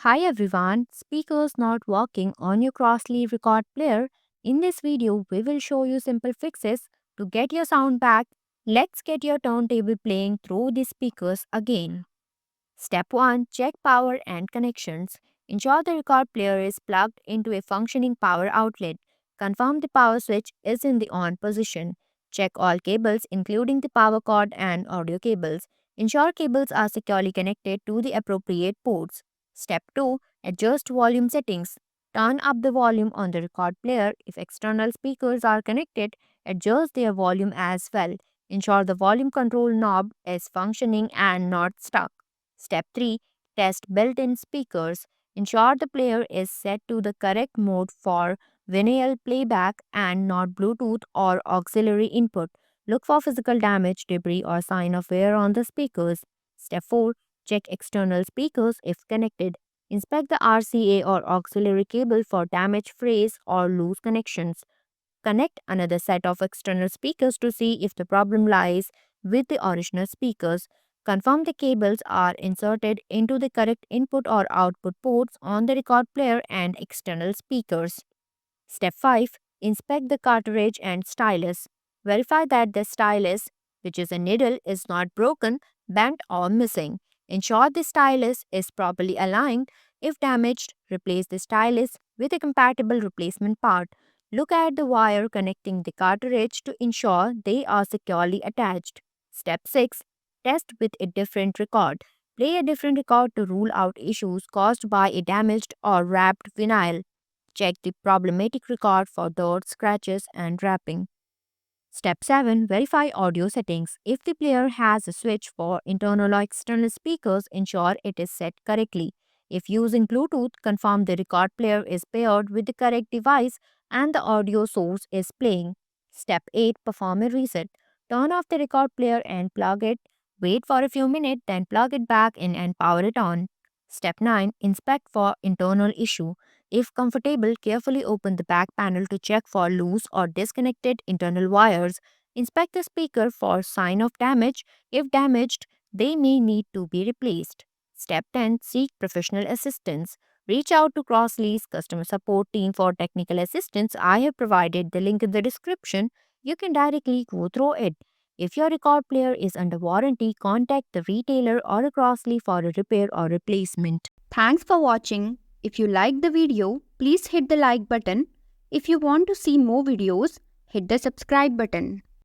Hi everyone, speakers not working on your Crosley record player. In this video, we will show you simple fixes to get your sound back. Let's get your turntable playing through the speakers again. Step 1. Check power and connections. Ensure the record player is plugged into a functioning power outlet. Confirm the power switch is in the on position. Check all cables including the power cord and audio cables. Ensure cables are securely connected to the appropriate ports. Step 2. Adjust volume settings. Turn up the volume on the record player. If external speakers are connected, adjust their volume as well. Ensure the volume control knob is functioning and not stuck. Step 3. Test built-in speakers. Ensure the player is set to the correct mode for vinyl playback and not Bluetooth or auxiliary input. Look for physical damage, debris, or sign of wear on the speakers. Step 4. Check external speakers if connected. Inspect the RCA or auxiliary cable for damaged phrase or loose connections. Connect another set of external speakers to see if the problem lies with the original speakers. Confirm the cables are inserted into the correct input or output ports on the record player and external speakers. Step 5. Inspect the cartridge and stylus. Verify that the stylus, which is a needle, is not broken, bent, or missing. Ensure the stylus is properly aligned. If damaged, replace the stylus with a compatible replacement part. Look at the wire connecting the cartridge to ensure they are securely attached. Step 6. Test with a different record. Play a different record to rule out issues caused by a damaged or wrapped vinyl. Check the problematic record for dirt, scratches, and wrapping. Step 7. Verify audio settings. If the player has a switch for internal or external speakers, ensure it is set correctly. If using Bluetooth, confirm the record player is paired with the correct device and the audio source is playing. Step 8. Perform a reset. Turn off the record player and plug it. Wait for a few minutes, then plug it back in and power it on. Step 9. Inspect for internal issue. If comfortable, carefully open the back panel to check for loose or disconnected internal wires. Inspect the speaker for sign of damage. If damaged, they may need to be replaced. Step 10. Seek professional assistance. Reach out to Crosley's customer support team for technical assistance. I have provided the link in the description. You can directly go through it. If your record player is under warranty, contact the retailer or a Crosley for a repair or replacement. Thanks for watching. If you liked the video, please hit the like button. If you want to see more videos, hit the subscribe button.